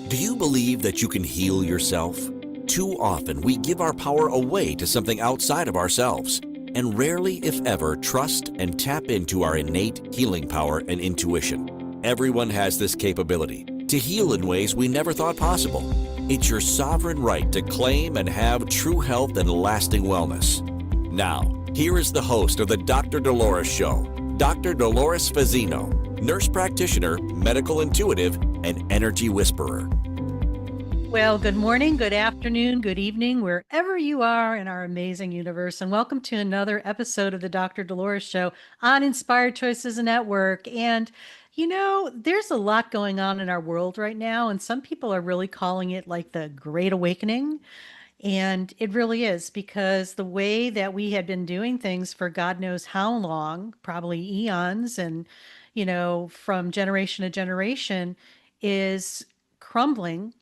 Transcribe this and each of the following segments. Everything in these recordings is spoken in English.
Do you believe that you can heal yourself? Too often, we give our power away to something outside of ourselves, and rarely, if ever, trust and tap into our innate healing power and intuition. Everyone has this capability to heal in ways we never thought possible. It's your sovereign right to claim and have true health and lasting wellness. Now, here is the host of the Dr. Dolores Show, Dr. Dolores Fazzino, nurse practitioner, medical intuitive, and energy whisperer. Well, good morning, good afternoon, good evening, wherever you are in our amazing universe. And welcome to another episode of the Dr. Dolores Show on Inspired Choices Network. And, there's a lot going on in our world right now. And some people are really calling it like the Great Awakening. And it really is, because the way that we had been doing things for God knows how long, probably eons, and, from generation to generation, is crumbling.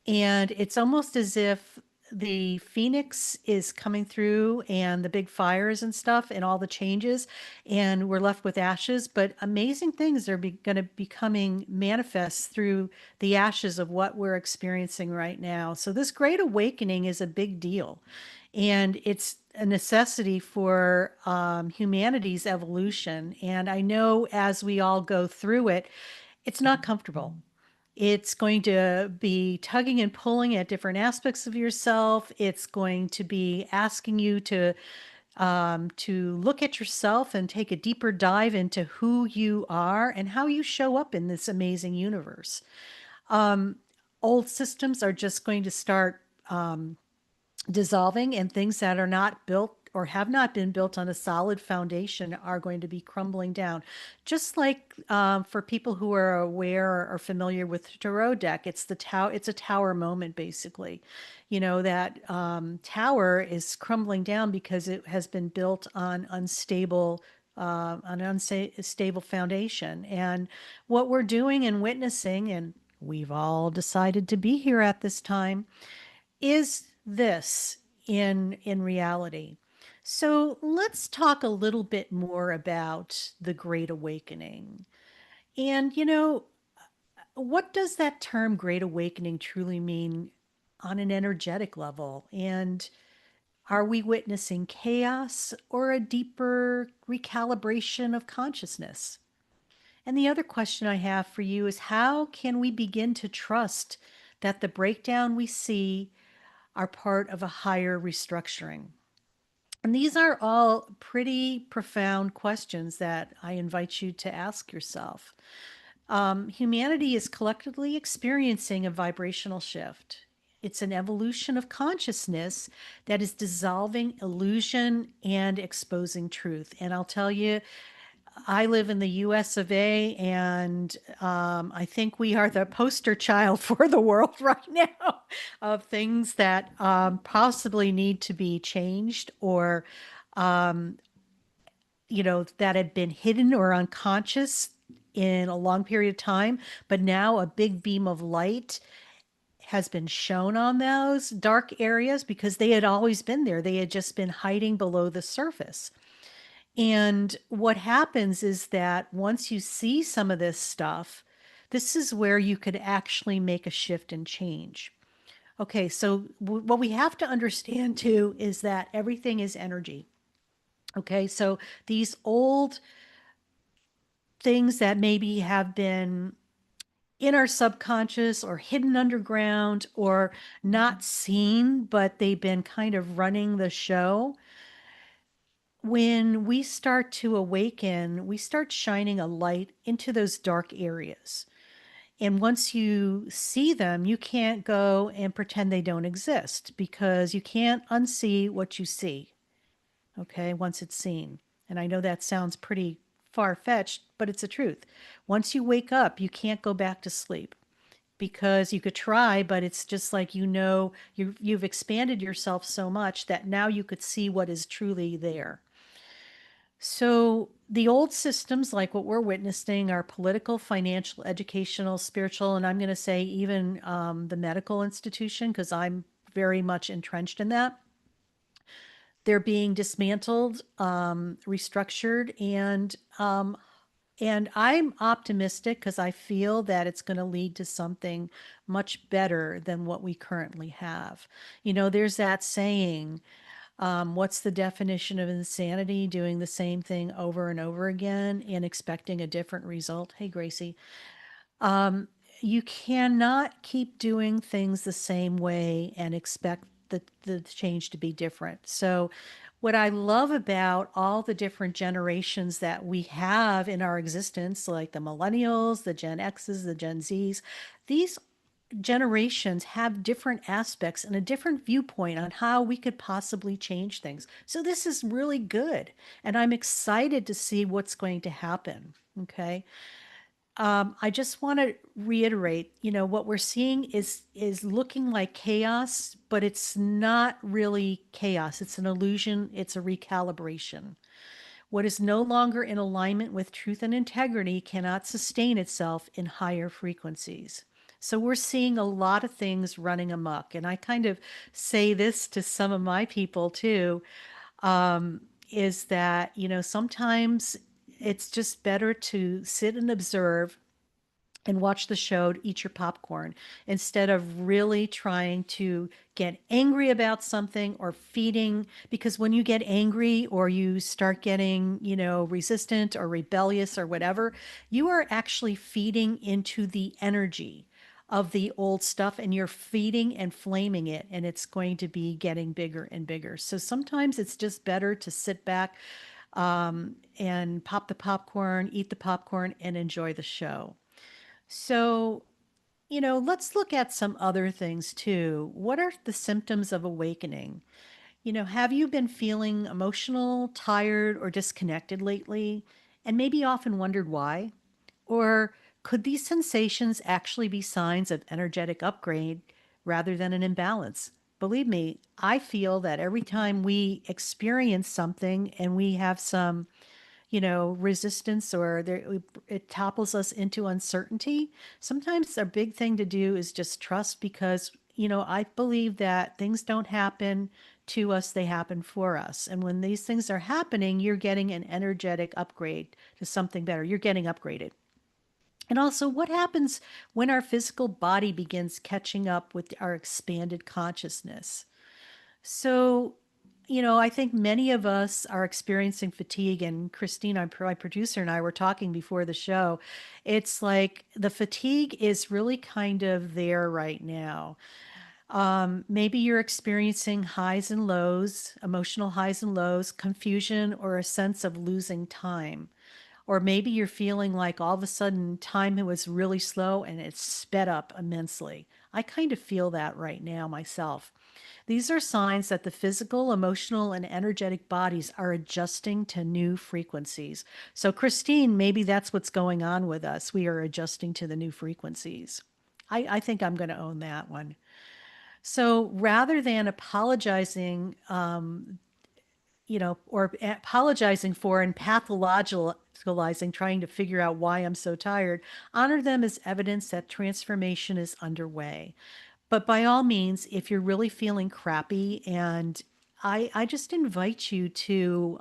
And it's almost as if the phoenix is coming through and the big fires and stuff and all the changes, and we're left with ashes. But amazing things are going to be coming manifest through the ashes of what we're experiencing right now. So this great awakening is a big deal, and it's a necessity for humanity's evolution. And I know as we all go through it, it's not comfortable. It's going to be tugging and pulling at different aspects of yourself. It's going to be asking you to look at yourself and take a deeper dive into who you are and how you show up in this amazing universe. Old systems are just going to start dissolving, and things that are not built or have not been built on a solid foundation are going to be crumbling down. Just like for people who are aware or familiar with tarot deck, it's it's a tower moment, basically. That tower is crumbling down because it has been built on an unstable foundation. And what we're doing and witnessing, and we've all decided to be here at this time, is this in reality. So let's talk a little bit more about the Great Awakening. And what does that term Great Awakening truly mean on an energetic level? And are we witnessing chaos or a deeper recalibration of consciousness? And the other question I have for you is, how can we begin to trust that the breakdown we see are part of a higher restructuring? And these are all pretty profound questions that I invite you to ask yourself. Humanity is collectively experiencing a vibrational shift. It's an evolution of consciousness that is dissolving illusion and exposing truth. And I'll tell you, I live in the US of A, and I think we are the poster child for the world right now of things that possibly need to be changed, or, that had been hidden or unconscious in a long period of time. But now a big beam of light has been shown on those dark areas because they had always been there. They had just been hiding below the surface. And what happens is that once you see some of this stuff, this is where you could actually make a shift and change. Okay, so what we have to understand too is that everything is energy. Okay, so these old things that maybe have been in our subconscious or hidden underground or not seen, but they've been kind of running the show. When we start to awaken, we start shining a light into those dark areas. And once you see them, you can't go and pretend they don't exist, because you can't unsee what you see, okay, once it's seen. And I know that sounds pretty far-fetched, but it's the truth. Once you wake up, you can't go back to sleep, because you could try, but it's just like, you've expanded yourself so much that now you could see what is truly there. So the old systems, like what we're witnessing, are political, financial, educational, spiritual, and I'm going to say even the medical institution, because I'm very much entrenched in that. They're being dismantled, restructured, and And I'm optimistic because I feel that it's going to lead to something much better than what we currently have. There's that saying, what's the definition of insanity? Doing the same thing over and over again and expecting a different result. Hey, Gracie. Um, you cannot keep doing things the same way and expect the change to be different. So, what I love about all the different generations that we have in our existence, like the millennials, the Gen X's, the Gen Z's, these generations have different aspects and a different viewpoint on how we could possibly change things. So, this is really good. And I'm excited to see what's going to happen. Okay. I just want to reiterate, what we're seeing is looking like chaos, but it's not really chaos. It's an illusion. It's a recalibration. What is no longer in alignment with truth and integrity cannot sustain itself in higher frequencies. So we're seeing a lot of things running amok, and I kind of say this to some of my people too. Is that sometimes it's just better to sit and observe and watch the show, eat your popcorn, instead of really trying to get angry about something or feeding. Because when you get angry or you start getting, resistant or rebellious or whatever, you are actually feeding into the energy of the old stuff and you're feeding and flaming it, and it's going to be getting bigger and bigger. So sometimes it's just better to sit back and pop the popcorn, eat the popcorn, and enjoy the show. So, let's look at some other things too. What are the symptoms of awakening? Have you been feeling emotional, tired, or disconnected lately? And maybe often wondered why? Or could these sensations actually be signs of energetic upgrade rather than an imbalance? Believe me, I feel that every time we experience something and we have some resistance or it topples us into uncertainty. Sometimes a big thing to do is just trust because, I believe that things don't happen to us, they happen for us. And when these things are happening, you're getting an energetic upgrade to something better. You're getting upgraded. And also, what happens when our physical body begins catching up with our expanded consciousness? So, I think many of us are experiencing fatigue, and Christine, my producer, and I were talking before the show. It's like the fatigue is really kind of there right now. Maybe you're experiencing highs and lows, emotional highs and lows, confusion, or a sense of losing time. Or maybe you're feeling like all of a sudden time was really slow and it's sped up immensely. I kind of feel that right now myself. These are signs that the physical, emotional, and energetic bodies are adjusting to new frequencies. So, Christine, maybe that's what's going on with us. We are adjusting to the new frequencies. I think I'm going to own that one. So, rather than apologizing, or apologizing for and pathologizing, trying to figure out why I'm so tired, honor them as evidence that transformation is underway. But by all means, if you're really feeling crappy, and I just invite you to,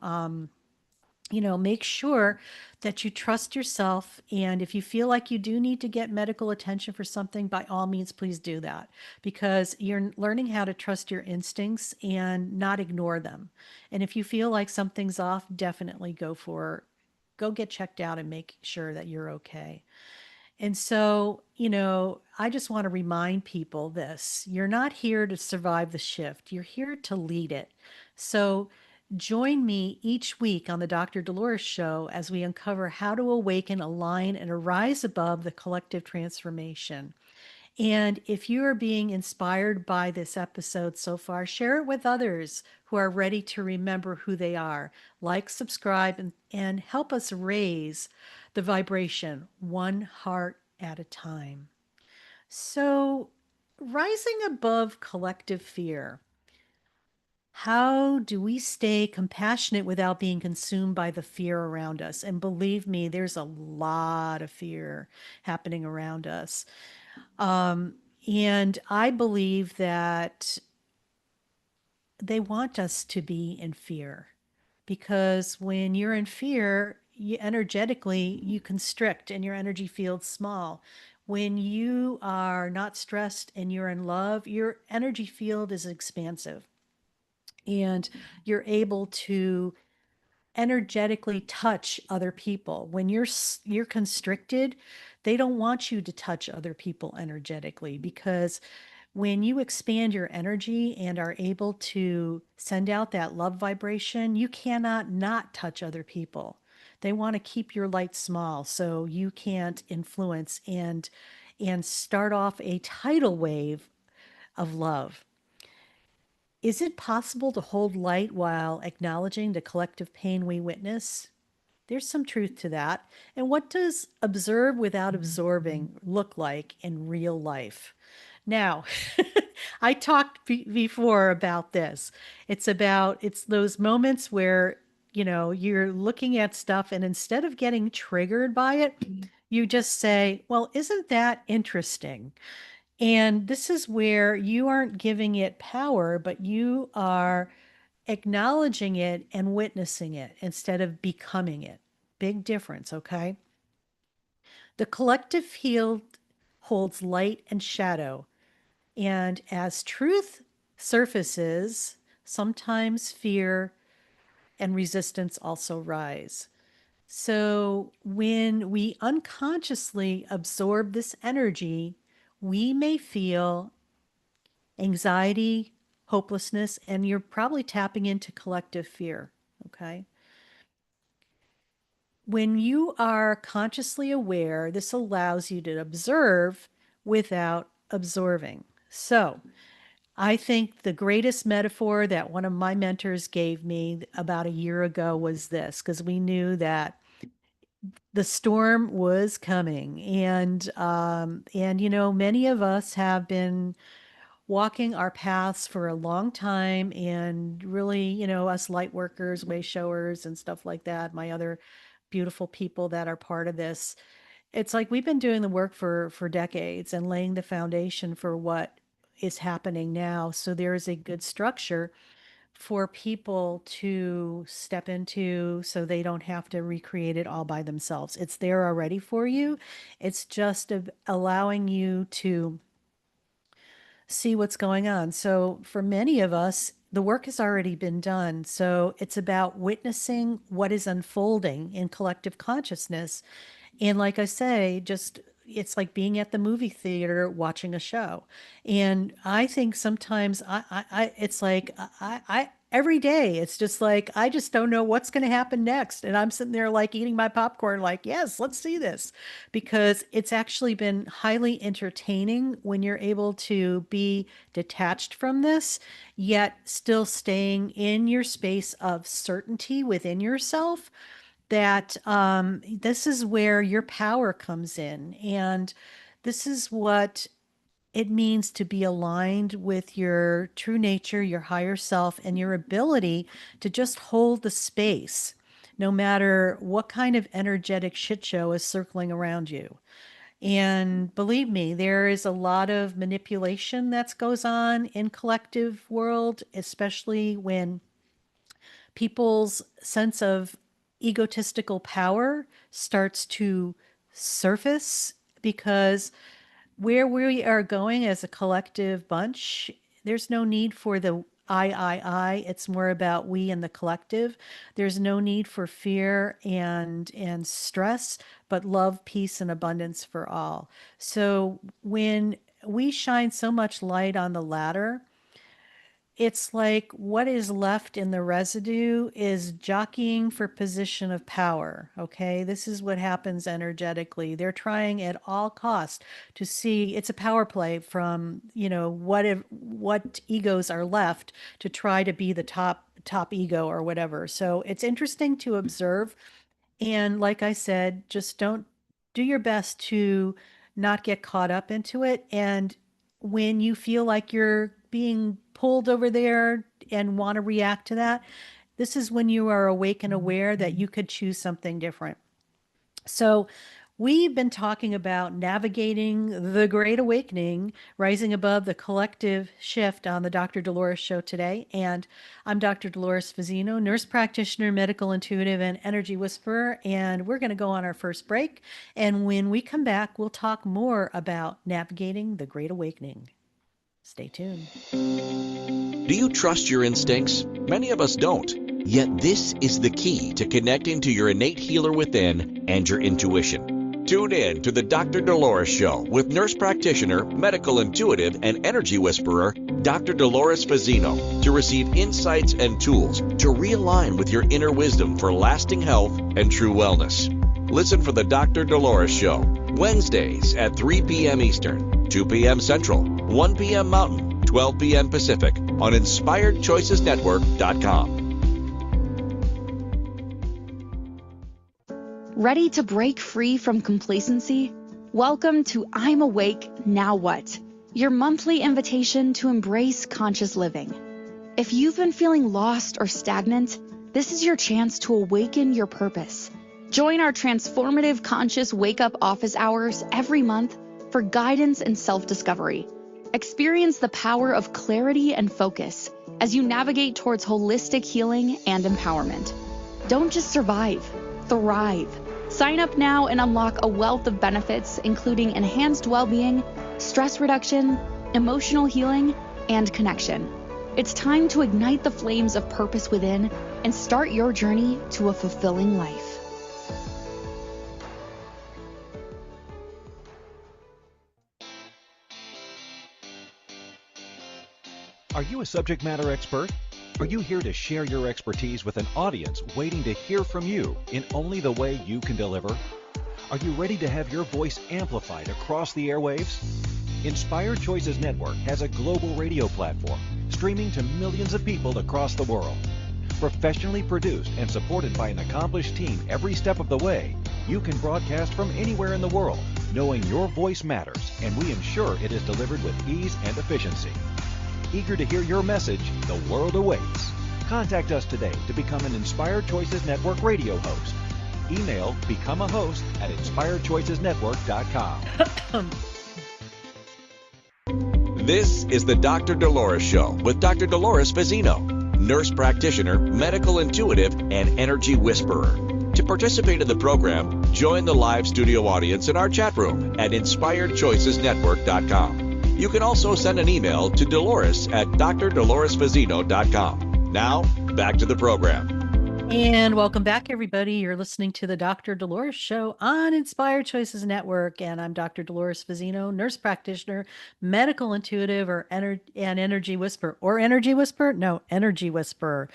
make sure that you trust yourself. And if you feel like you do need to get medical attention for something, by all means, please do that because you're learning how to trust your instincts and not ignore them. And if you feel like something's off, definitely go get checked out and make sure that you're okay. And so, I just want to remind people this: you're not here to survive the shift, you're here to lead it. So, join me each week on the Dr. Dolores Show as we uncover how to awaken, align, and arise above the collective transformation. And if you are being inspired by this episode so far, share it with others who are ready to remember who they are. Like, subscribe, and help us raise the vibration one heart at a time. So, rising above collective fear. How do we stay compassionate without being consumed by the fear around us? And believe me, there's a lot of fear happening around us. Um, and I believe that they want us to be in fear because when you're in fear, energetically, you constrict and your energy field's small. When you are not stressed and you're in love, your energy field is expansive and you're able to energetically touch other people. When you're constricted, they don't want you to touch other people energetically, because when you expand your energy and are able to send out that love vibration, you cannot not touch other people. They want to keep your light small so you can't influence and start off a tidal wave of love. Is it possible to hold light while acknowledging the collective pain we witness? There's some truth to that. And what does observe without absorbing look like in real life? Now, I talked before about this. It's those moments where, you're looking at stuff and instead of getting triggered by it, you just say, well, isn't that interesting? And this is where you aren't giving it power, but you are acknowledging it and witnessing it instead of becoming it. Big difference, okay? The collective field holds light and shadow. And as truth surfaces, sometimes fear and resistance also rise. So when we unconsciously absorb this energy, we may feel anxiety, hopelessness, and you're probably tapping into collective fear. Okay. When you are consciously aware, this allows you to observe without absorbing. So, I think the greatest metaphor that one of my mentors gave me about a year ago was this, because we knew that the storm was coming, and many of us have been walking our paths for a long time, and really, us light workers, way showers, and stuff like that, my other beautiful people that are part of this, it's like we've been doing the work for decades and laying the foundation for what is happening now. So there is a good structure for people to step into so they don't have to recreate it all by themselves. It's there already for you. It's just allowing you to see what's going on. So for many of us, the work has already been done. So it's about witnessing what is unfolding in collective consciousness. And like I say, just it's like being at the movie theater watching a show. And I think sometimes it's like every day it's just like I just don't know what's going to happen next, and I'm sitting there like eating my popcorn like, yes, let's see this, because it's actually been highly entertaining when you're able to be detached from this yet still staying in your space of certainty within yourself, that this is where your power comes in. And this is what it means to be aligned with your true nature, your higher self, and your ability to just hold the space, no matter what kind of energetic shit show is circling around you. And believe me, there is a lot of manipulation that goes on in collective world, especially when people's sense of egotistical power starts to surface, because where we are going as a collective bunch, there's no need for the I. It's more about we and the collective. There's no need for fear and stress, but love, peace, and abundance for all. So when we shine so much light on the latter, it's like what is left in the residue is jockeying for position of power. Okay, this is what happens energetically. They're trying at all costs to see, it's a power play from, what egos are left to try to be the top ego or whatever. So it's interesting to observe, and like I said, just don't do your best to not get caught up into it. And when you feel like you're being pulled over there and want to react to that, this is when you are awake and aware that you could choose something different. So We've been talking about navigating the Great Awakening, rising above the collective shift on the Dr. Dolores Show today. And I'm Dr. Dolores Fazzino, nurse practitioner, medical intuitive, and energy whisperer. And we're going to go on our first break. And when we come back, we'll talk more about navigating the Great Awakening. Stay tuned. Do you trust your instincts? Many of us don't. Yet this is the key to connecting to your innate healer within and your intuition. Tune in to the Dr. Dolores Show with nurse practitioner, medical intuitive, and energy whisperer, Dr. Dolores Fazzino, to receive insights and tools to realign with your inner wisdom for lasting health and true wellness. Listen for the Dr. Dolores Show, Wednesdays at 3 p.m. Eastern, 2 p.m. Central, 1 p.m. Mountain, 12 p.m. Pacific on InspiredChoicesNetwork.com. Ready to break free from complacency? Welcome to I'm Awake, Now What? Your monthly invitation to embrace conscious living. If you've been feeling lost or stagnant, this is your chance to awaken your purpose. Join our transformative conscious wake-up office hours every month for guidance and self-discovery. Experience the power of clarity and focus as you navigate towards holistic healing and empowerment. Don't just survive, thrive. Sign up now and unlock a wealth of benefits, including enhanced well-being, stress reduction, emotional healing, and connection. It's time to ignite the flames of purpose within and start your journey to a fulfilling life. Are you a subject matter expert? Are you here to share your expertise with an audience waiting to hear from you in only the way you can deliver? Are you ready to have your voice amplified across the airwaves? Inspired Choices Network has a global radio platform streaming to millions of people across the world. Professionally produced and supported by an accomplished team every step of the way, you can broadcast from anywhere in the world, knowing your voice matters, and we ensure it is delivered with ease and efficiency. Eager to hear your message, the world awaits. Contact us today to become an Inspired Choices Network radio host. Email becomeahost@inspiredchoicesnetwork.com. This is the Dr. Dolores Show with Dr. Dolores Fazzino, nurse practitioner, medical intuitive, and energy whisperer. To participate in the program, join the live studio audience in our chat room at InspiredChoicesNetwork.com. You can also send an email to Dolores at drdoloresfazzino.com. Now, back to the program. And welcome back, everybody. You're listening to the Dr. Dolores Show on Inspired Choices Network. And I'm Dr. Dolores Fazzino, nurse practitioner, medical intuitive, and energy whisperer. Or energy whisperer? No, energy whisperer.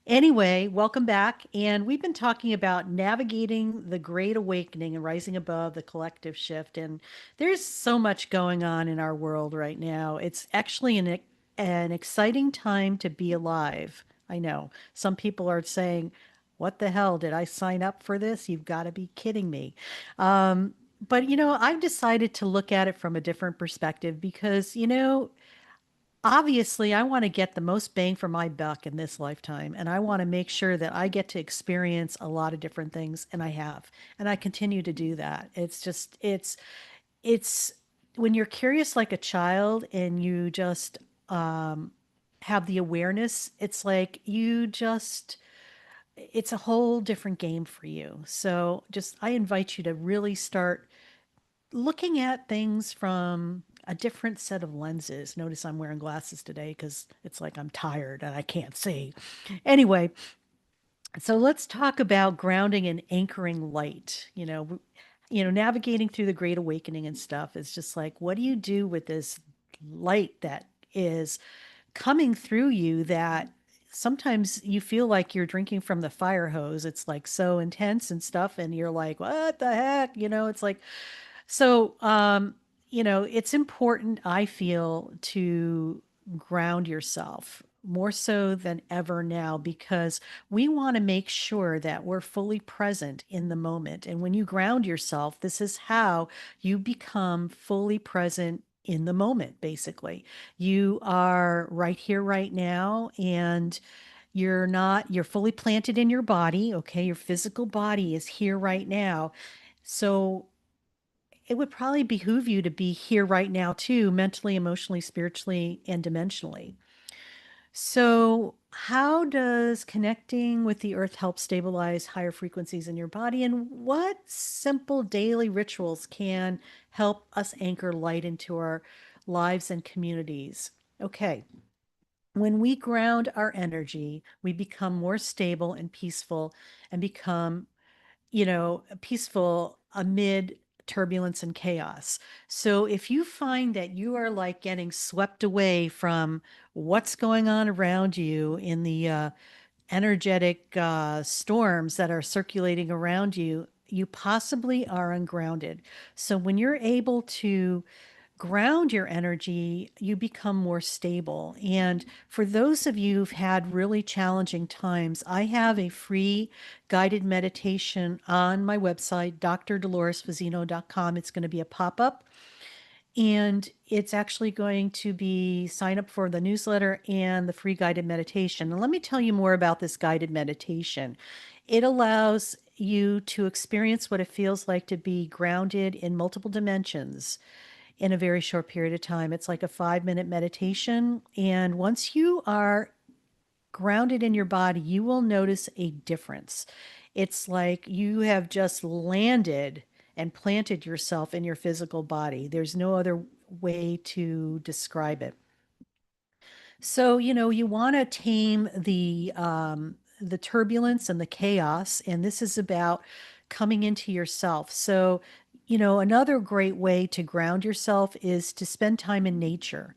Anyway, welcome back. And we've been talking about navigating the Great Awakening and rising above the collective shift. And there's so much going on in our world right now. It's actually an exciting time to be alive. I know some people are saying, what the hell? Did I sign up for this? You've got to be kidding me. But, I've decided to look at it from a different perspective because, obviously, I want to get the most bang for my buck in this lifetime. And I want to make sure that I get to experience a lot of different things. And I have. And I continue to do that. It's when you're curious like a child and you just have the awareness, it's like it's a whole different game for you. So I invite you to really start looking at things from a different set of lenses. Notice I'm wearing glasses today because it's like I'm tired and I can't see. Anyway, so let's talk about grounding and anchoring light. Navigating through the Great Awakening and stuff is just like, what do you do with this light that is coming through you that sometimes you feel like you're drinking from the fire hose? It's like so intense and stuff. And you're like, what the heck? It's like, so, it's important, I feel, to ground yourself more so than ever now because we want to make sure that we're fully present in the moment. And when you ground yourself, this is how you become fully present in the moment, basically. You are right here, right now, and you're fully planted in your body. Okay. Your physical body is here right now. So it would probably behoove you to be here right now too, mentally, emotionally, spiritually, and dimensionally. So, how does connecting with the earth help stabilize higher frequencies in your body? And what simple daily rituals can help us anchor light into our lives and communities? Okay. When we ground our energy, we become more stable and peaceful and become, peaceful amid turbulence and chaos. So if you find that you are like getting swept away from what's going on around you in the energetic storms that are circulating around you, you possibly are ungrounded. So when you're able to ground your energy, you become more stable. And for those of you who've had really challenging times, I have a free guided meditation on my website, drdoloresfazino.com. It's going to be a pop up. And it's actually going to be sign up for the newsletter and the free guided meditation. And let me tell you more about this guided meditation. It allows you to experience what it feels like to be grounded in multiple dimensions in a very short period of time. It's like a 5-minute meditation. And once you are grounded in your body, you will notice a difference. It's like you have just landed and planted yourself in your physical body. There's no other way to describe it. So, you want to tame the turbulence and the chaos, and this is about coming into yourself. So, another great way to ground yourself is to spend time in nature.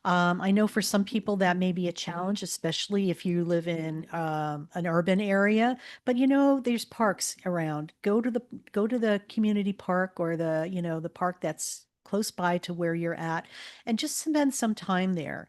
I know for some people that may be a challenge, especially if you live in an urban area. But there's parks around. Go to the community park or the park that's close by to where you're at, and just spend some time there.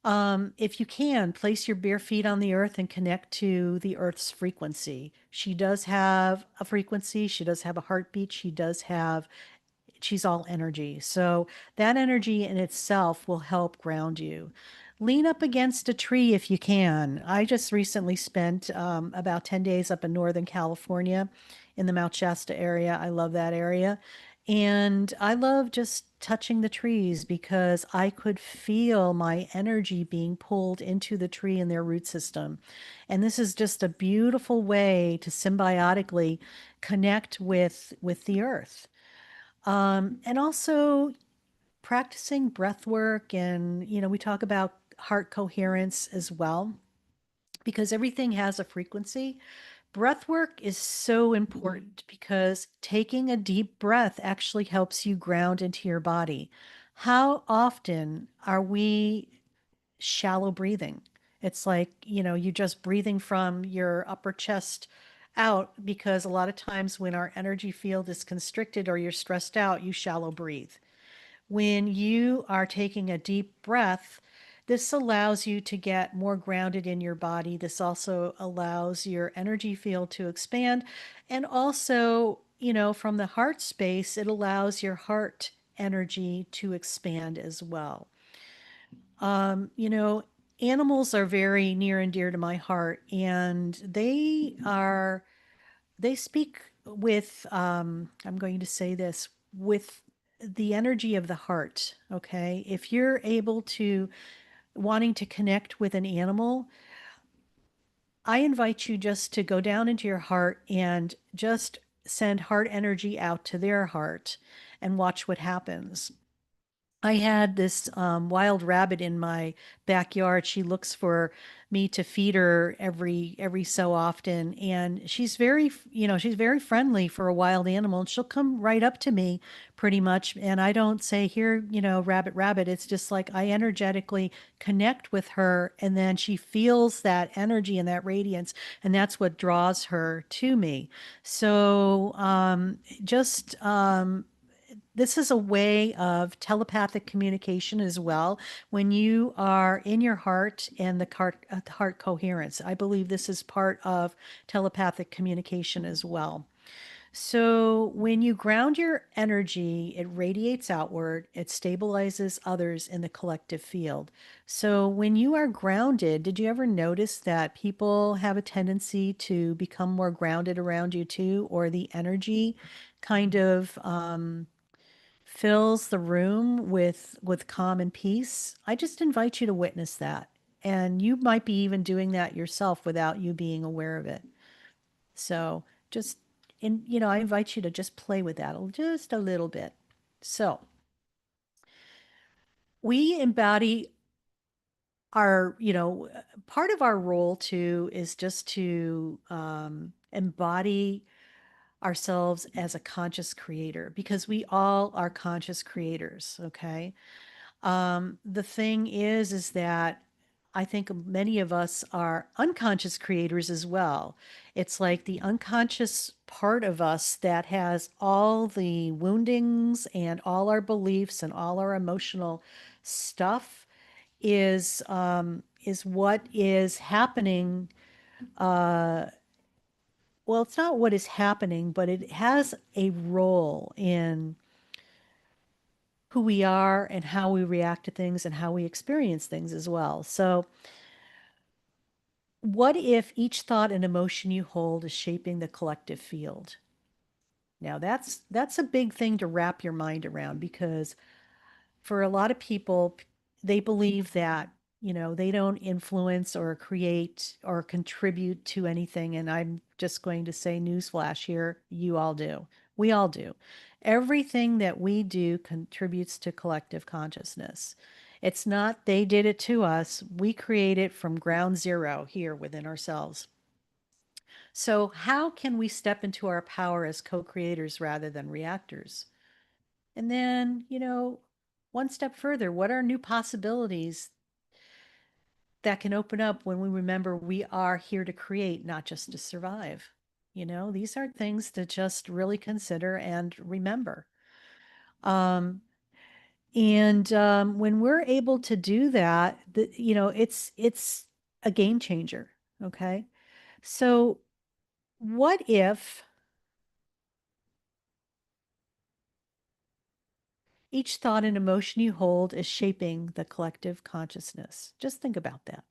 If you can, place your bare feet on the earth and connect to the earth's frequency. She does have a frequency. She does have a heartbeat. She's all energy. So that energy in itself will help ground you. Lean up against a tree if you can. I just recently spent about 10 days up in Northern California in the Mount Shasta area. I love that area. And I love just touching the trees because I could feel my energy being pulled into the tree and their root system. And this is just a beautiful way to symbiotically connect with the earth. And also practicing breath work, and we talk about heart coherence as well, because everything has a frequency. Breath work is so important because taking a deep breath actually helps you ground into your body. How often are we shallow breathing? It's like, you're just breathing from your upper chest out, because a lot of times when our energy field is constricted or you're stressed out, you shallow breathe. When you are taking a deep breath, this allows you to get more grounded in your body. This also allows your energy field to expand. And also, from the heart space, it allows your heart energy to expand as well. Um, you know, Animals are very near and dear to my heart, and they speak with, I'm going to say this, with the energy of the heart. Okay. If you're able to wanting to connect with an animal, I invite you just to go down into your heart and just send heart energy out to their heart and watch what happens. I had this wild rabbit in my backyard. She looks for me to feed her every so often, and she's very friendly for a wild animal. And she'll come right up to me, pretty much. And I don't say, "Here, rabbit, rabbit." It's just like I energetically connect with her, and then she feels that energy and that radiance, and that's what draws her to me. So just this is a way of telepathic communication as well. When you are in your heart and the heart coherence, I believe this is part of telepathic communication as well. So when you ground your energy, it radiates outward, it stabilizes others in the collective field. So when you are grounded, did you ever notice that people have a tendency to become more grounded around you too, or the energy kind of fills the room with calm and peace, I just invite you to witness that. And you might be even doing that yourself without you being aware of it. So just I invite you to just play with that just a little bit. So we embody our, part of our role too is just to embody ourselves as a conscious creator because we all are conscious creators. Okay. The thing is that I think many of us are unconscious creators as well. It's like the unconscious part of us that has all the woundings and all our beliefs and all our emotional stuff is what is happening. Uh, well, it's not what is happening, but it has a role in who we are and how we react to things and how we experience things as well. So, what if each thought and emotion you hold is shaping the collective field? Now, that's a big thing to wrap your mind around because for a lot of people, they believe that, they don't influence or create or contribute to anything. And I'm just going to say, newsflash here, you all do. We all do. Everything that we do contributes to collective consciousness. It's not they did it to us, we create it from ground zero here within ourselves. So, how can we step into our power as co creators rather than reactors? And then, one step further, what are new possibilities that can open up when we remember we are here to create, not just to survive? These are things to just really consider and remember. Um, and when we're able to do that, it's a game changer. Okay. So, what if each thought and emotion you hold is shaping the collective consciousness? Just think about that.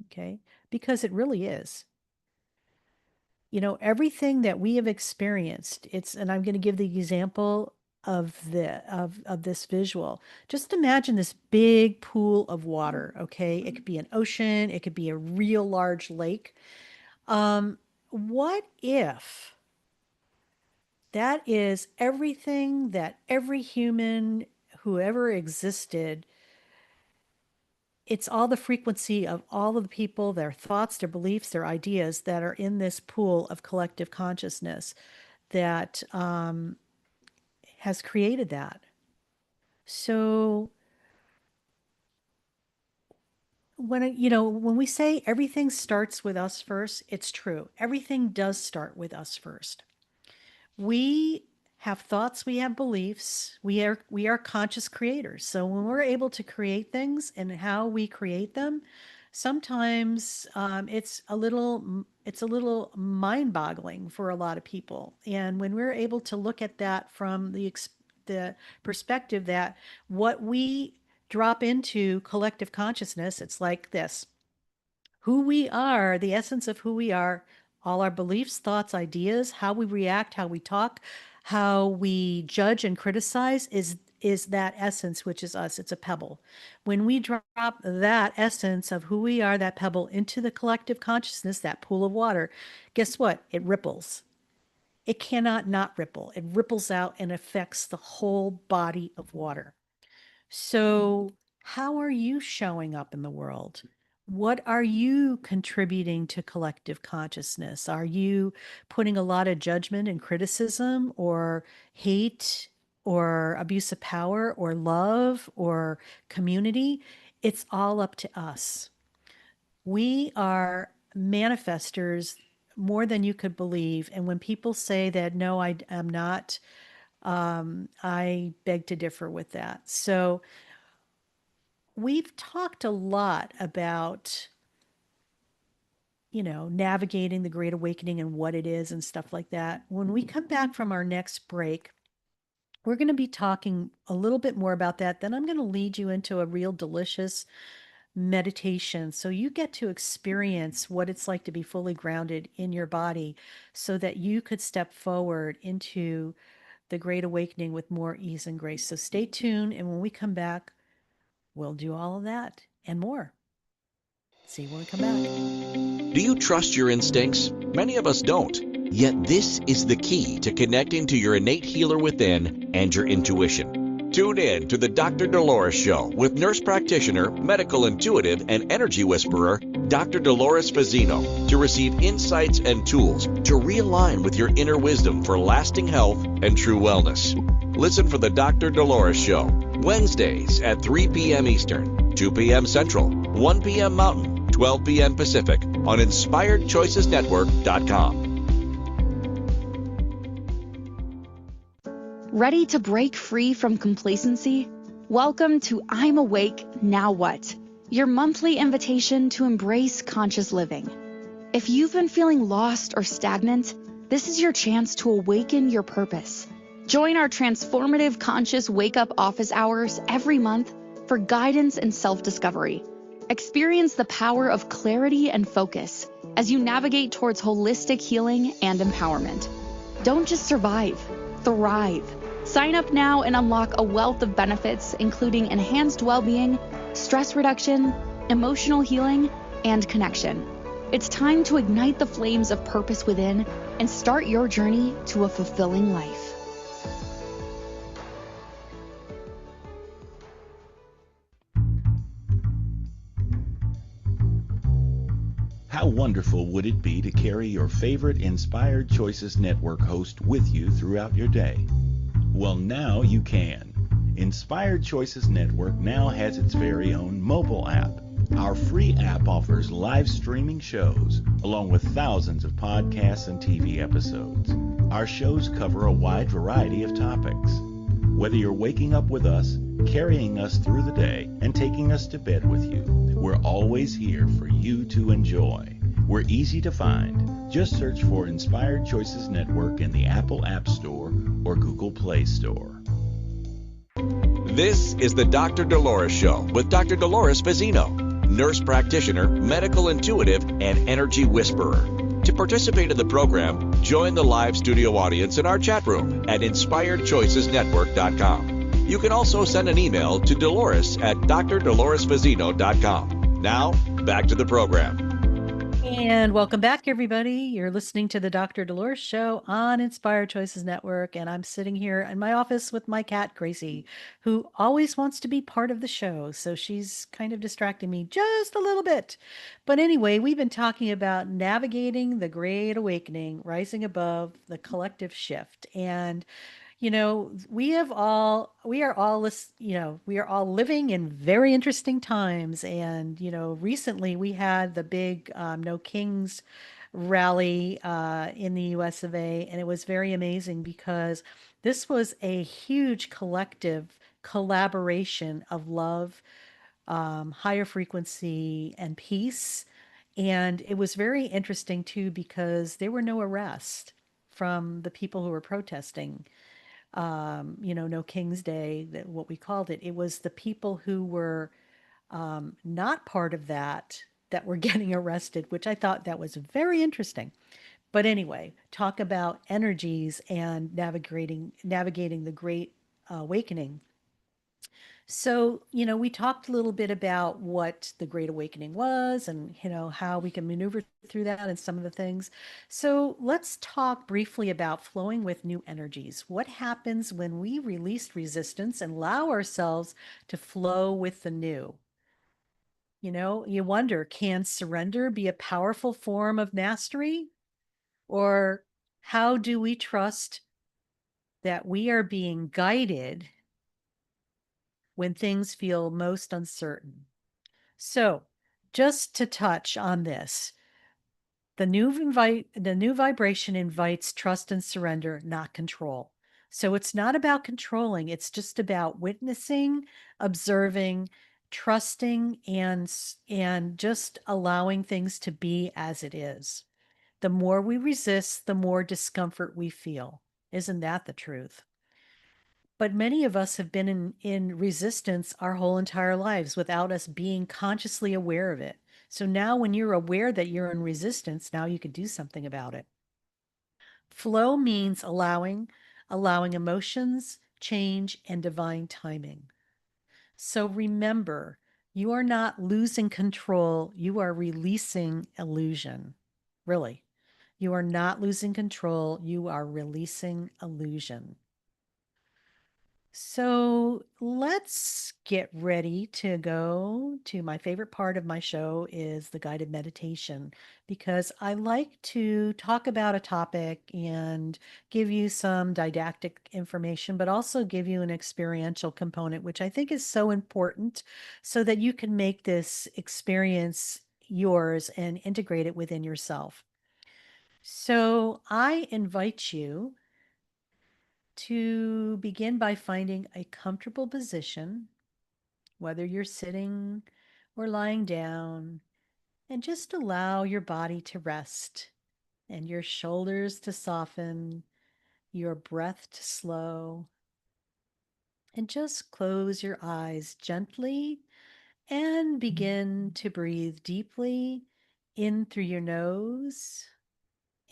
Okay. Because it really is. Everything that we have experienced, and I'm going to give the example of this visual. Just imagine this big pool of water. Okay. It could be an ocean, it could be a real large lake. What if that is everything that every human who ever existed, it's all the frequency of all of the people, their thoughts, their beliefs, their ideas that are in this pool of collective consciousness that has created that. So when we say everything starts with us first, it's true. Everything does start with us first. We have thoughts, we have beliefs, we are conscious creators. So when we're able to create things and how we create them, sometimes it's a little mind-boggling for a lot of people. And when we're able to look at that from the perspective that what we drop into collective consciousness, it's like this: who we are, the essence of who we are, all our beliefs, thoughts, ideas, how we react, how we talk, how we judge and criticize is that essence, which is us. It's a pebble. When we drop that essence of who we are, that pebble, into the collective consciousness, that pool of water, guess what? It ripples. It cannot not ripple. It ripples out and affects the whole body of water. So, how are you showing up in the world? What are you contributing to collective consciousness? Are you putting a lot of judgment and criticism or hate or abuse of power or love or community? It's all up to us. We are manifestors more than you could believe. And when people say that, no, I am not, I beg to differ with that. So, we've talked a lot about, navigating the Great Awakening and what it is and stuff like that. When we come back from our next break, we're going to be talking a little bit more about that. Then I'm going to lead you into a real delicious meditation so you get to experience what it's like to be fully grounded in your body so that you could step forward into the Great Awakening with more ease and grace. So stay tuned. And when we come back, we'll do all of that and more. See you when we come back. Do you trust your instincts? Many of us don't. Yet this is the key to connecting to your innate healer within and your intuition. Tune in to the Dr. Dolores Show with nurse practitioner, medical intuitive, and energy whisperer, Dr. Dolores Fazzino, to receive insights and tools to realign with your inner wisdom for lasting health and true wellness. Listen for the Dr. Dolores Show, Wednesdays at 3 p.m. Eastern, 2 p.m. Central, 1 p.m. Mountain, 12 p.m. Pacific on InspiredChoicesNetwork.com. Ready to break free from complacency? Welcome to I'm Awake, Now What? Your monthly invitation to embrace conscious living. If you've been feeling lost or stagnant, this is your chance to awaken your purpose. Join our transformative conscious wake-up office hours every month for guidance and self-discovery. Experience the power of clarity and focus as you navigate towards holistic healing and empowerment. Don't just survive, thrive. Sign up now and unlock a wealth of benefits, including enhanced well-being, stress reduction, emotional healing, and connection. It's time to ignite the flames of purpose within and start your journey to a fulfilling life. How wonderful would it be to carry your favorite Inspired Choices Network host with you throughout your day? Well, now you can. Inspired Choices Network now has its very own mobile app. Our free app offers live streaming shows, along with thousands of podcasts and TV episodes. Our shows cover a wide variety of topics. Whether you're waking up with us, carrying us through the day, and taking us to bed with you, we're always here for you to enjoy. We're easy to find. Just search for Inspired Choices Network in the Apple App Store or Google Play Store. This is the Dr. Dolores Show with Dr. Dolores Fazzino, nurse practitioner, medical intuitive, and energy whisperer. To participate in the program, join the live studio audience in our chat room at InspiredChoicesNetwork.com. You can also send an email to Dolores at drdoloresfazzino.com. Now, back to the program. And welcome back, everybody. You're listening to the Dr. Dolores Show on Inspired Choices Network. And I'm sitting here in my office with my cat, Gracie, who always wants to be part of the show. So she's kind of distracting me just a little bit. But anyway, we've been talking about navigating the Great Awakening, rising above the collective shift. And we are all living in very interesting times. And, recently we had the big No Kings rally in the US of A. And it was very amazing because this was a huge collective collaboration of love, higher frequency, and peace. And it was very interesting too, because there were no arrests from the people who were protesting. No King's Day, that what we called it. It was the people who were not part of that were getting arrested, which I thought that was very interesting. But anyway, talk about energies and navigating the Great Awakening. So, we talked a little bit about what the Great Awakening was and, how we can maneuver through that and some of the things. So, let's talk briefly about flowing with new energies. What happens when we release resistance and allow ourselves to flow with the new? You wonder, can surrender be a powerful form of mastery? Or how do we trust that we are being guided when things feel most uncertain? So, just to touch on this, the new vibration invites trust and surrender, not control. So it's not about controlling, it's just about witnessing, observing, trusting, and just allowing things to be as it is. The more we resist, the more discomfort we feel. Isn't that the truth? But many of us have been in resistance our whole entire lives without us being consciously aware of it. So now, when you're aware that you're in resistance, now you can do something about it. Flow means allowing allowing emotions, change, and divine timing. So remember, you are not losing control, you are releasing illusion. Really. You are not losing control, you are releasing illusion. So let's get ready to go to my favorite part of my show is the guided meditation because I like to talk about a topic and give you some didactic information, but also give you an experiential component, which I think is so important so that you can make this experience yours and integrate it within yourself. So I invite you to begin by finding a comfortable position, whether you're sitting or lying down, and just allow your body to rest and your shoulders to soften, your breath to slow, and just close your eyes gently and begin to breathe deeply in through your nose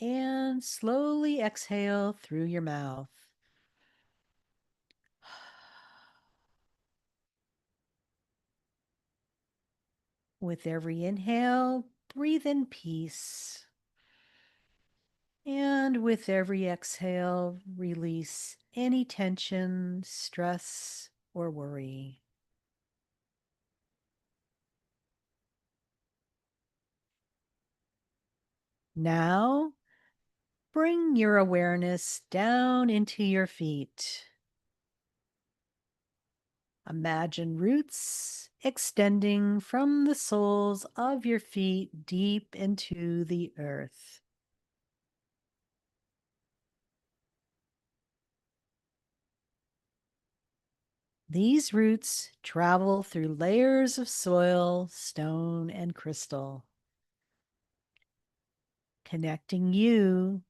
and slowly exhale through your mouth. With every inhale, breathe in peace. And with every exhale, release any tension, stress, or worry. Now, bring your awareness down into your feet. Imagine roots extending from the soles of your feet deep into the earth. These roots travel through layers of soil, stone, and crystal, connecting you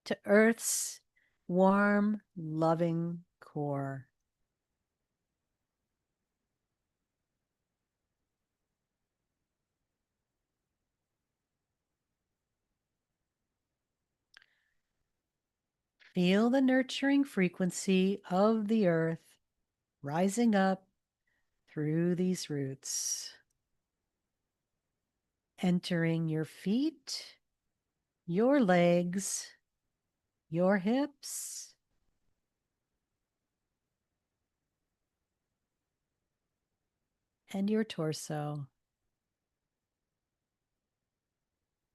to Earth's warm, loving core. Feel the nurturing frequency of the earth rising up through these roots, entering your feet, your legs, your hips, and your torso.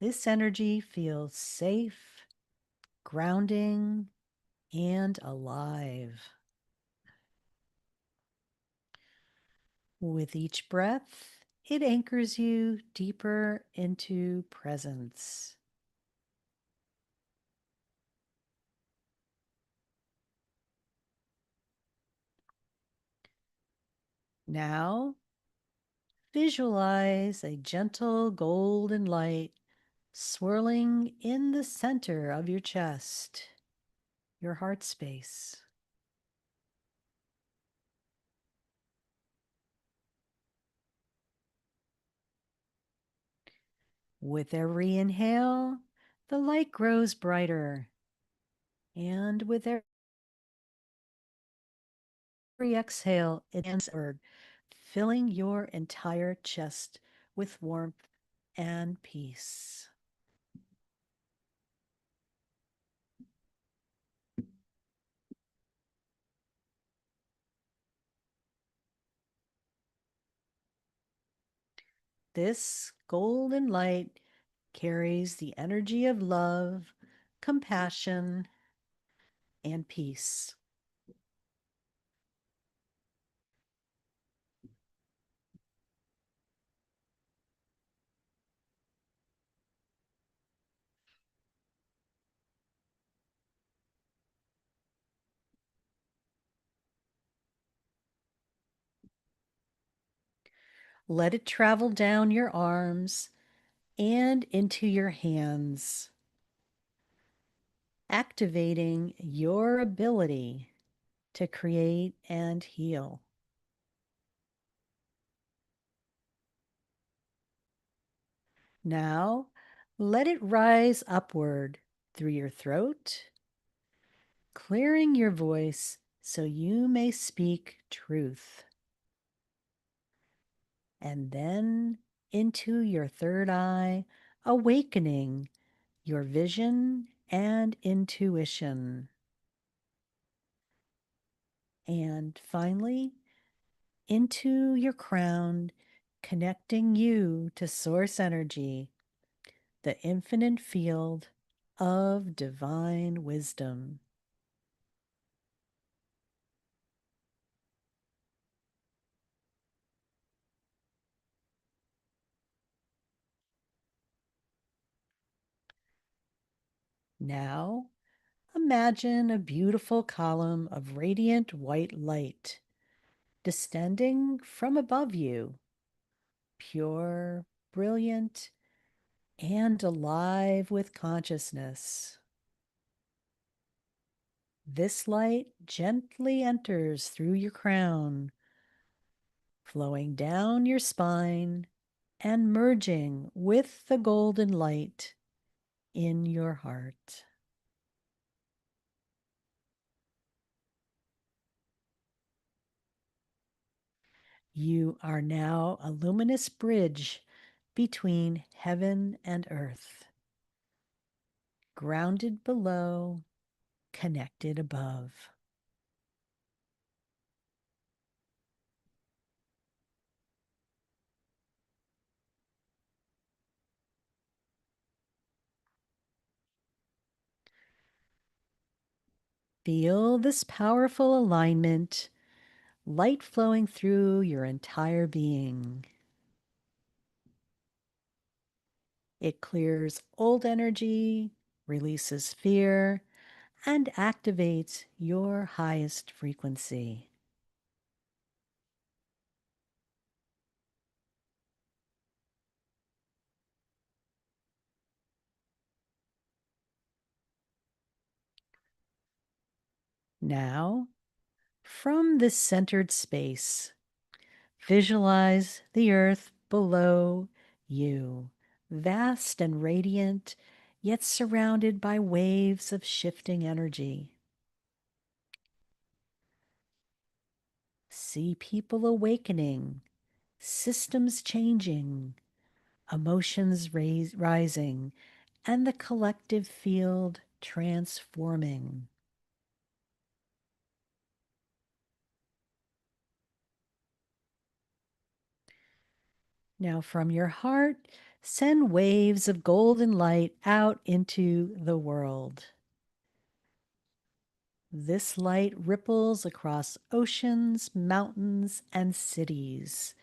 This energy feels safe, grounding, and alive. With each breath, it anchors you deeper into presence. Now, visualize a gentle golden light swirling in the center of your chest, your heart space. With every inhale, the light grows brighter, and with every exhale, it expands outward, filling your entire chest with warmth and peace. This golden light carries the energy of love, compassion, and peace. Let it travel down your arms and into your hands, activating your ability to create and heal. Now, let it rise upward through your throat, clearing your voice so you may speak truth. And then into your third eye, awakening your vision and intuition. And finally, into your crown, connecting you to source energy, the infinite field of divine wisdom. Now, imagine a beautiful column of radiant white light descending from above you, pure, brilliant, and alive with consciousness. This light gently enters through your crown, flowing down your spine and merging with the golden light in your heart. You are now a luminous bridge between heaven and earth, grounded below, connected above. Feel this powerful alignment, light flowing through your entire being. It clears old energy, releases fear, and activates your highest frequency. Now, from this centered space, visualize the earth below you, vast and radiant, yet surrounded by waves of shifting energy. See people awakening, systems changing, emotions rising, and the collective field transforming. Now, from your heart, send waves of golden light out into the world. This light ripples across oceans, mountains, and cities,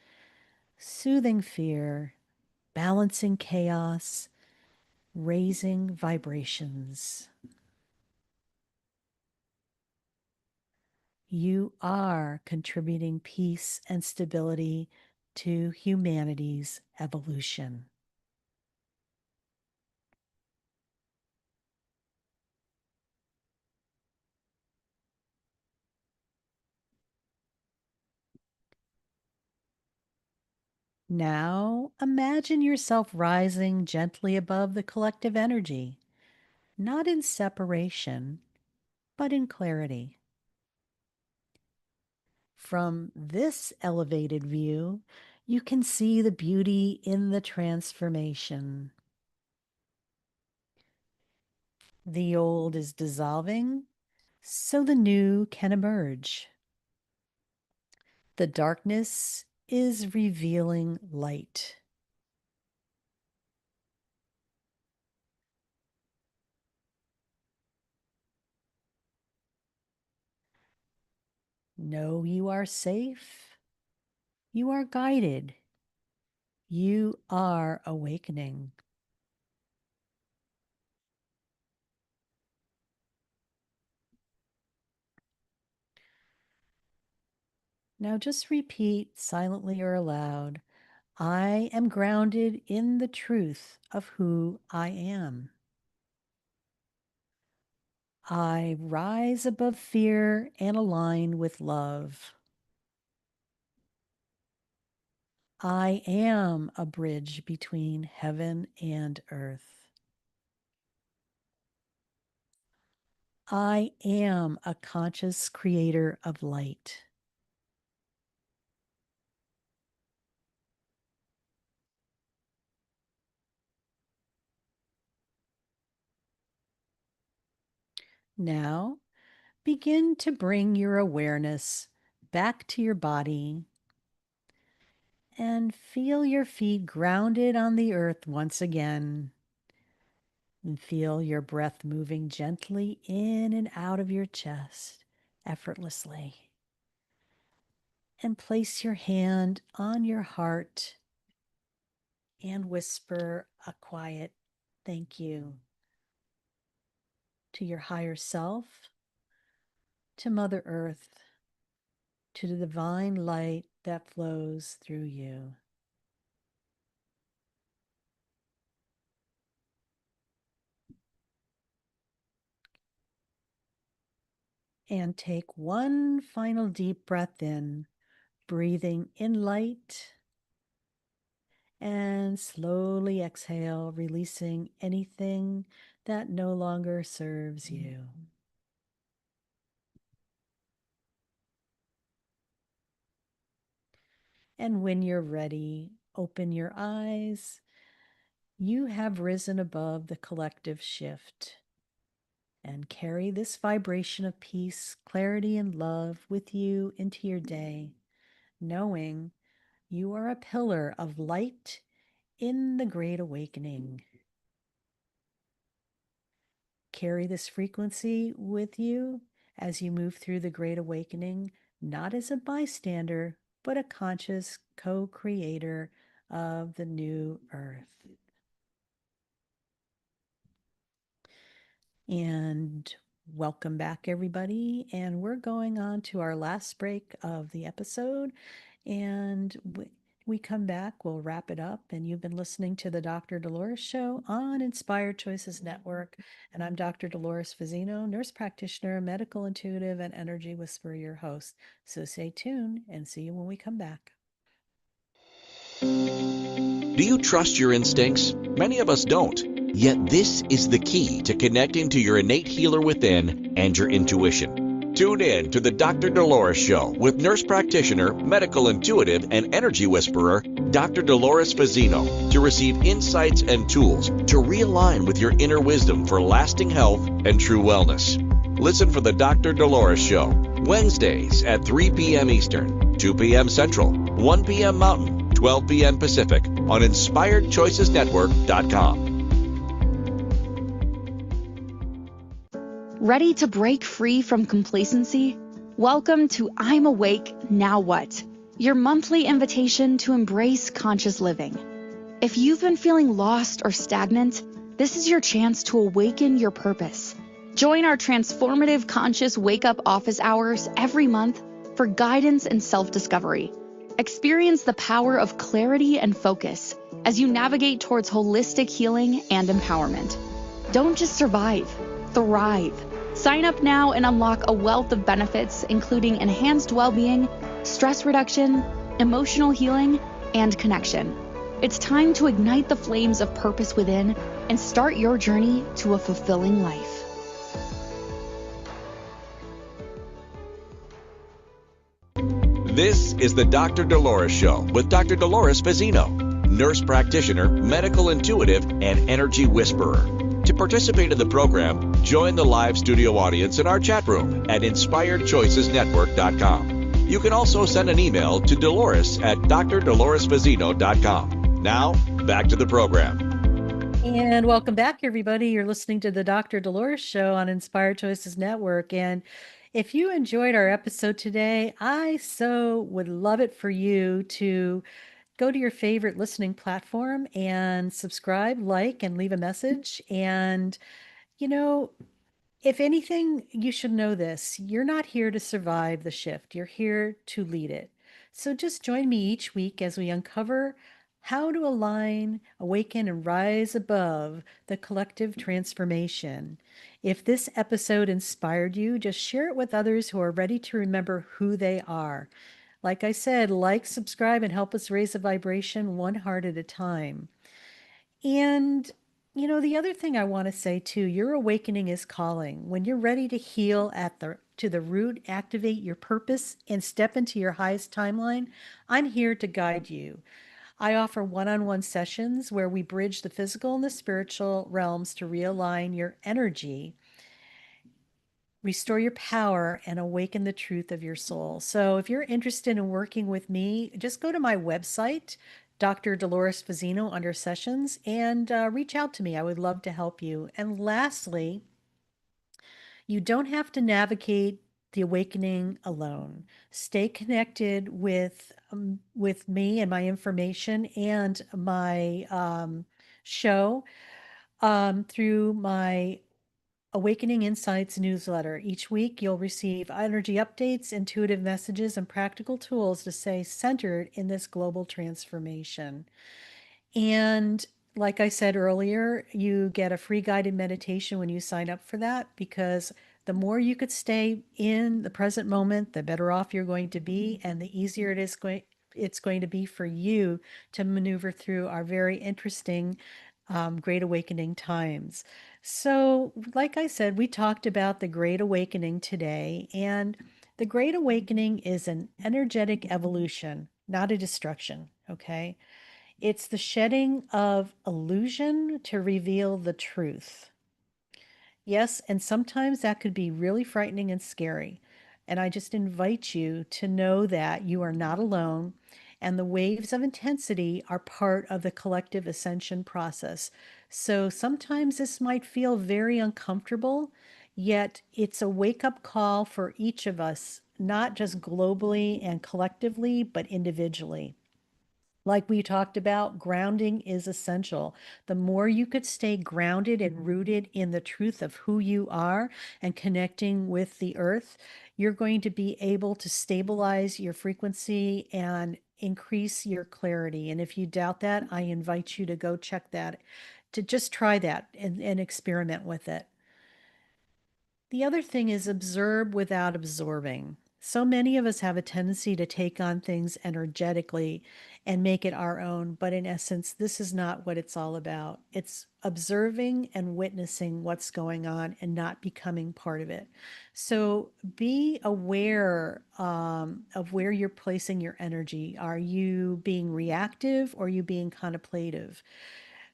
soothing fear, balancing chaos, raising vibrations. You are contributing peace and stability to humanity's evolution. Now, imagine yourself rising gently above the collective energy, not in separation, but in clarity. From this elevated view, you can see the beauty in the transformation. The old is dissolving, so the new can emerge. The darkness is revealing light. Know you are safe. You are guided. You are awakening. Now just repeat silently or aloud, I am grounded in the truth of who I am. I rise above fear and align with love. I am a bridge between heaven and earth. I am a conscious creator of light. Now, begin to bring your awareness back to your body and feel your feet grounded on the earth once again. And feel your breath moving gently in and out of your chest effortlessly. And place your hand on your heart and whisper a quiet thank you to your higher self, to Mother Earth, to the divine light that flows through you. And take one final deep breath in, breathing in light, and slowly exhale, releasing anything that no longer serves you. And when you're ready, open your eyes. You have risen above the collective shift and carry this vibration of peace, clarity, and love with you into your day, knowing you are a pillar of light in the Great Awakening. Carry this frequency with you as you move through the Great Awakening, not as a bystander, but a conscious co creator of the new earth. And welcome back, everybody. And we're going on to our last break of the episode. And we come back, we'll wrap it up. And you've been listening to the Dr. Dolores Show on Inspired Choices Network. And I'm Dr. Dolores Fazzino, nurse practitioner, medical intuitive, and energy whisperer, your host. So stay tuned and see you when we come back. Do you trust your instincts? Many of us don't. Yet this is the key to connecting to your innate healer within and your intuition. Tune in to the Dr. Dolores Show with nurse practitioner, medical intuitive, and energy whisperer, Dr. Dolores Fazzino, to receive insights and tools to realign with your inner wisdom for lasting health and true wellness. Listen for the Dr. Dolores Show, Wednesdays at 3 p.m. Eastern, 2 p.m. Central, 1 p.m. Mountain, 12 p.m. Pacific on InspiredChoicesNetwork.com. Ready to break free from complacency? Welcome to I'm Awake, Now What? Your monthly invitation to embrace conscious living. If you've been feeling lost or stagnant, this is your chance to awaken your purpose. Join our transformative conscious wake-up office hours every month for guidance and self-discovery. Experience the power of clarity and focus as you navigate towards holistic healing and empowerment. Don't just survive, thrive. Sign up now and unlock a wealth of benefits, including enhanced well-being, stress reduction, emotional healing, and connection. It's time to ignite the flames of purpose within and start your journey to a fulfilling life. This is the Dr. Dolores Show with Dr. Dolores Fazzino, nurse practitioner, medical intuitive, and energy whisperer. To participate in the program, join the live studio audience in our chat room at InspiredChoicesNetwork.com. You can also send an email to Dolores at drdoloresfazzino.com. Now, back to the program. And welcome back, everybody. You're listening to the Dr. Dolores Show on Inspired Choices Network. And if you enjoyed our episode today, I so would love it for you to go to your favorite listening platform and subscribe, like, and leave a message. And, you know, if anything, you should know this. You're not here to survive the shift. You're here to lead it. So just join me each week as we uncover how to align, awaken, and rise above the collective transformation. If this episode inspired you, just share it with others who are ready to remember who they are. Like I said, like, subscribe, and help us raise the vibration one heart at a time. And The other thing I want to say too, your awakening is calling. When you're ready to heal at the to the root, activate your purpose and step into your highest timeline, I'm here to guide you. I offer one-on-one sessions where we bridge the physical and the spiritual realms to realign your energy, restore your power, and awaken the truth of your soul. So if you're interested in working with me, just go to my website, Dr. Dolores Fazzino, under sessions, and reach out to me. I would love to help you. And lastly, you don't have to navigate the awakening alone. Stay connected with me and my information and my show through my Awakening Insights newsletter. Each week, you'll receive energy updates, intuitive messages, and practical tools to stay centered in this global transformation. And like I said earlier, you get a free guided meditation when you sign up for that, because the more you could stay in the present moment, the better off you're going to be, and the easier it's going to be for you to maneuver through our very interesting Great Awakening times. So, like I said, we talked about the Great Awakening today, and the Great Awakening is an energetic evolution, not a destruction. Okay. It's the shedding of illusion to reveal the truth. Yes, and sometimes that could be really frightening and scary. And I just invite you to know that you are not alone, and the waves of intensity are part of the collective ascension process. So sometimes this might feel very uncomfortable, yet it's a wake up call for each of us, not just globally and collectively, but individually. Like we talked about, grounding is essential. The more you could stay grounded and rooted in the truth of who you are and connecting with the earth, you're going to be able to stabilize your frequency and increase your clarity. And if you doubt that, I invite you to go check that, to just try that and experiment with it. The other thing is observe without absorbing. So many of us have a tendency to take on things energetically and make it our own, but in essence, this is not what it's all about. It's observing and witnessing what's going on and not becoming part of it. So be aware of where you're placing your energy. Are you being reactive or are you being contemplative?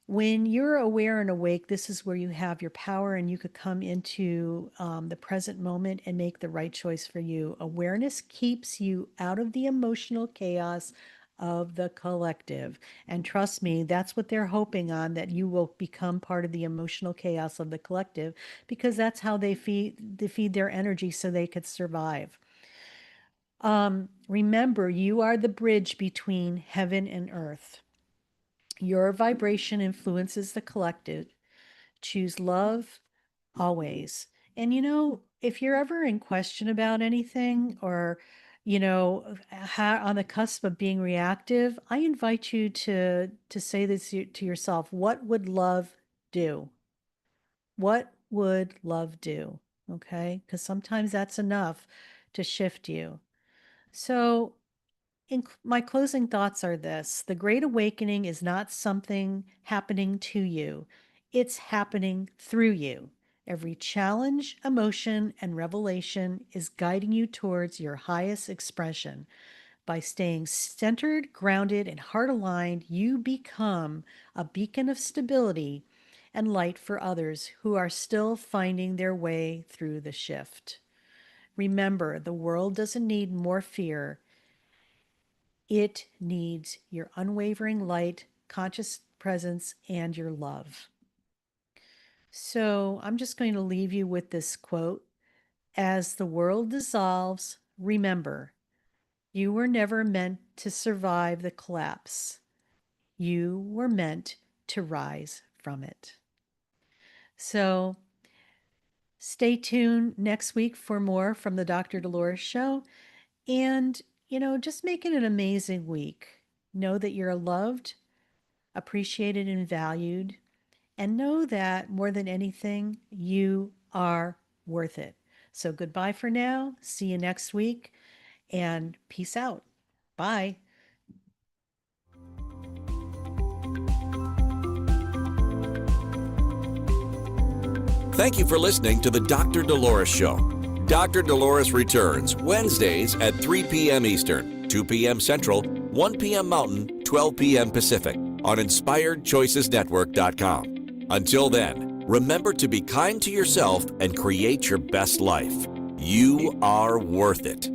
When you're aware and awake, this is where you have your power and you could come into the present moment and make the right choice for you. Awareness keeps you out of the emotional chaos of the collective. And trust me, that's what they're hoping on, that you will become part of the emotional chaos of the collective, because that's how they feed their energy so they could survive. Remember, you are the bridge between heaven and earth. Your vibration influences the collective. Choose love always. And if you're ever in question about anything, or on the cusp of being reactive, I invite you to say this to yourself: what would love do? What would love do? Okay? Because sometimes that's enough to shift you. So my closing thoughts are this: the Great Awakening is not something happening to you, it's happening through you. Every challenge, emotion, and revelation is guiding you towards your highest expression. By staying centered, grounded, and heart aligned, you become a beacon of stability and light for others who are still finding their way through the shift. Remember, the world doesn't need more fear. It needs your unwavering light, conscious presence, and your love. So I'm just going to leave you with this quote: as the world dissolves, remember, you were never meant to survive the collapse. You were meant to rise from it. So stay tuned next week for more from the Dr. Dolores Show. And, just make it an amazing week. Know that you're loved, appreciated, and valued. And know that more than anything, you are worth it. So goodbye for now. See you next week, and peace out. Bye. Thank you for listening to the Dr. Dolores Show. Dr. Dolores returns Wednesdays at 3 p.m. Eastern, 2 p.m. Central, 1 p.m. Mountain, 12 p.m. Pacific on InspiredChoicesNetwork.com. Until then, remember to be kind to yourself and create your best life. You are worth it.